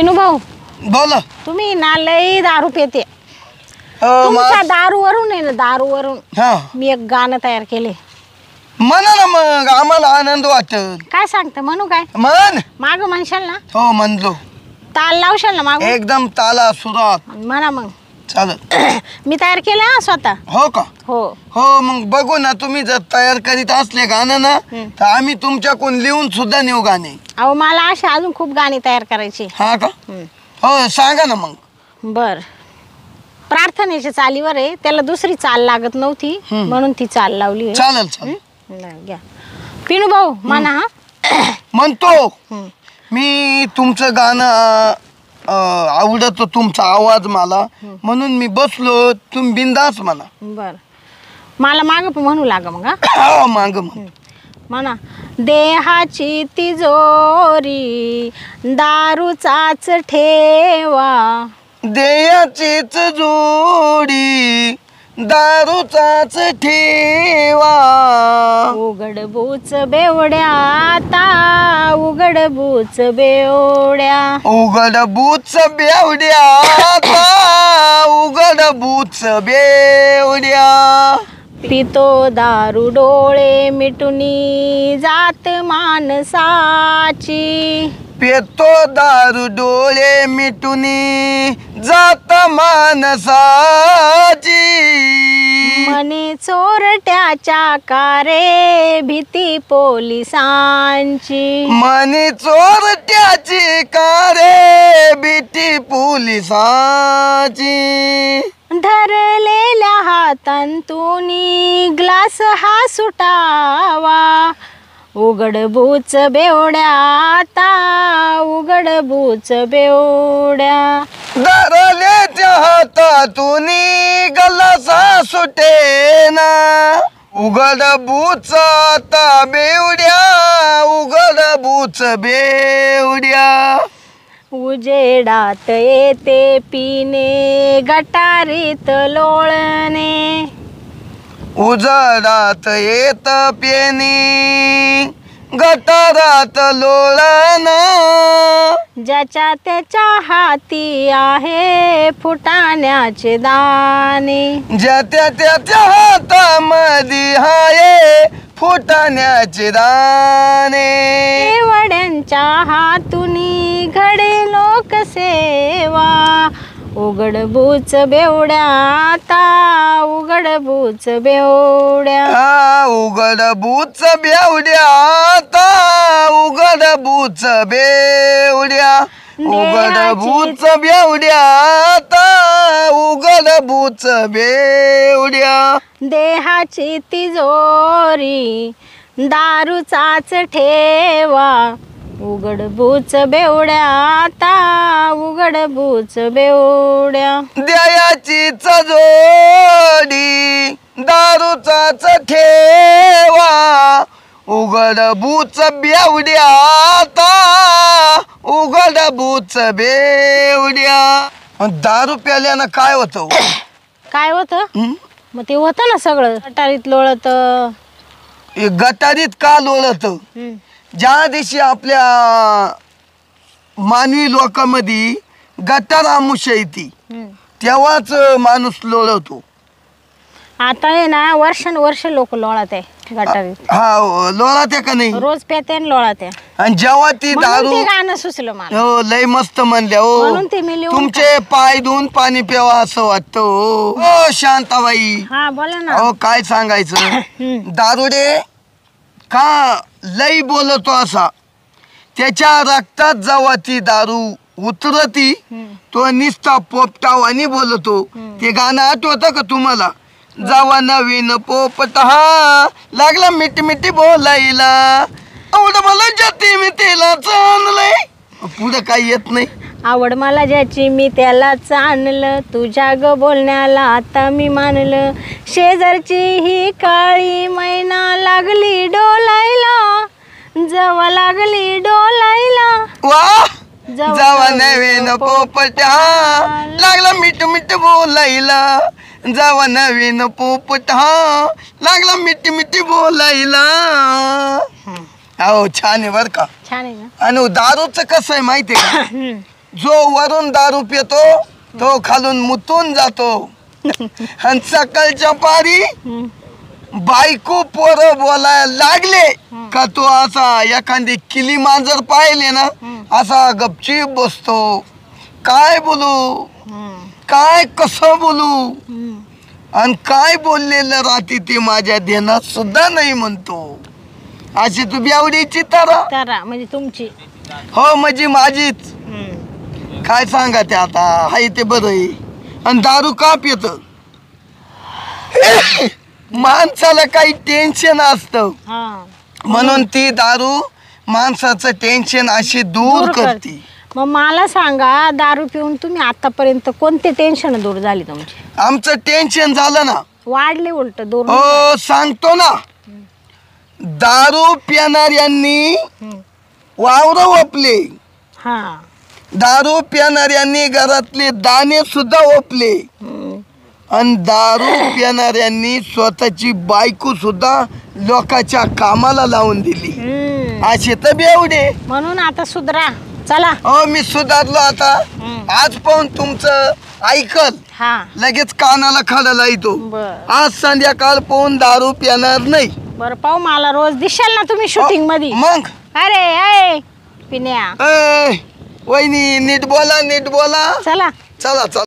पिनू भाऊ बोला. तुम्ही ना लई दारू पिते. तुमच्या दारूवरून आहे ना, दारूवरून मी एक गाणं तयार केले. म्हणा ना मग, आम्हाला आनंद वाटत. काय सांगता, म्हणू काय? म्हण. माग म्हणशाल ना? हो म्हणलो. ताल लावशाल ना माग? एकदम ताला सुरात म्हणा मग. चालत. मी तयार केलं हा स्वतः. हो का? हो हो. मग बघू ना, तुम्ही जर तयार करीत असले गाणं ना तर आम्ही तुमच्याकडून लिहून सुद्धा नेऊ गाणे. अहो मला अशी अजून खूप गाणी तयार करायची. हा का? हो सांगा ना मग. बर. प्रार्थनेच्या चालीवर आहे, त्याला दुसरी चाल लागत नव्हती म्हणून ती चाल लावली. चालेल चालेल. घ्या पिनू भाऊ म्हणा. हा म्हणतो मी तुमचं गाणं आवडतो, तुमचा आवाज मला, म्हणून मी बसलो. तुम्ही बिंदास म्हणा. बर. मला माग म्हणू लागा मग. हा माग मग म्हणा. देहाची तिजोरी दारूचाच ठेवा, देयाचीच जोडी दारूचाच ठेवा, उघडबूच बेवड्या आता उघडबूच बेवड्या, उघडबूच बेवड्या आता उघडबूच बेवड्या, पितो दारू डोळे मिटुनी जात माणसाची, पेतो दारू डोळे मिटुनी जात माणसाची, मने चोरट्याच्या कारे भीती पोलिसांची, मनी चोरट्याची कारे भीती पोलिसांची, धरलेल्या हातांतूनी ग्लास हा सुटावा, उघडबूच बेवड्या आता उघडबूच बेवड्या, धरलेच्या हातातून गलासा सुटेना, उघडबूच आता बेवड्या उघडबूच बेवड्या, उजेडात येते पिणे गटारीत लोळणे, उजडात येत पेनी गटारात लोळण, ज्याच्या त्याच्या हाती आहे फुटाण्याचे दाणे, ज्याच्या त्याच्या हातामध्ये हाये फुटाण्याचे दाणे, वड्यांच्या हातूनी घडे लोकसेवा, उघडबूच बेवड्या आता उघडबूच बेवड्या, उघडबूच बेवड्या आता उघडबूच बेवड्या, उघडबूच बेवड्या आता उघडबूच बेवड्या, देहाची तिजोरी दारूचाच ठेवा, उघडबूच बेवड्या आता उघडबूच बेवड्या, द्यायाची जोडी दारूचाच ठेवा, उघडबूच बेवड्या आता उघडबूच बेवड्या. दारू प्याल्यानं काय होतं? काय होतं? मग ते होतं ना सगळं गटारीत लोळत. गटारीत का लोळत? ज्या दिवशी आपल्या मानवी लोकांमध्ये गटार आमुष्य येते तेव्हाच माणूस लोळतो. आता आहे ना वर्षानुवर्ष लोक लोळत आहे गटारीत. हा लोळत आहे का नाही? रोज पेते आणि लोळत आहे. आणि जेव्हा ती दारू गाणं सुचलं मला. हो लय मस्त म्हणल्या. म्हणून ते मी हो तुमचे पाय धुवून पाणी प्यावा असं वाटतं. हो शांताबाई. हा बोला ना. हो काय सांगायचं. दारुडे का लई बोलतो असा, त्याच्या रक्तात जेव्हा ती दारू उतरती तो निस्ता पोपटावानी बोलतो. ते गाणं आठवतं का तुम्हाला? जावा नवीन पोपट हा लागला मिठी मिठी बोलायला, आवड मला जाती मी त्याला चांगलंय. पुढं काही येत नाही. आवड मला ज्याची मी त्यालाच आणलं, तुझ्या ग बोलण्याला आता मी मानलं, शेजारची ही काळी मैना लागली डोलायला, जवा लागली डोलायला, वा जावा नवीन पोपट हा लागला मिठ मिठ बोलायला, जावा नवीन पोपट हा लागला मिठी मिठी बोलायला. हो छान आहे बर का. छान आहे ना. आणि दारूचं कसं आहे माहिती आहे का? जो वरून दारू पितो तो खालून मुतून जातो आणि सकाळच्या पारी बायको पोरं बोलायला लागले का तो असा एखादी किली मांजर पाहिले ना असा गपचीप बसतो. काय बोलू, काय कसं बोलू आणि काय बोललेलं राहते ते माझ्या ध्यानात सुद्धा नाही म्हणतो. अशी तू बेवडीची तारा म्हणजे तुमची. हो म्हणजे माझीच. काय सांगा ते आता हाय ते बरं आहे. आणि दारू का पित माणसाला काही टेन्शन असतं म्हणून ती दारू माणसाचं टेन्शन अशी दूर करते. मग मला सांगा, दारू पिऊन तुम्ही आतापर्यंत कोणते टेन्शन दूर झाली तुमची? आमचं टेन्शन झालं ना वाढले उलट दूर. हो सांगतो ना. दारू पिणाऱ्यांनी वावर ओपले, दारू पिणाऱ्यांनी घरातले दाणे सुद्धा ओपले आणि दारू पिणाऱ्यांनी स्वतःची बायको सुद्धा लोकांच्या कामाला लावून दिली. असे तर बेवडे. म्हणून आता सुधरा. चला. हो मी सुधारलो आता. आज पाहून तुमचं ऐकल लगेच कानाला खडाला येतो. आज संध्याकाळ पाहून दारू पिणार नाही. बरं पाहू. मला रोज दिसाल ना तुम्ही शूटिंग मध्ये. मग अरे पिण्या वहिनी नीट बोला, नीट बोला. चला चला चला.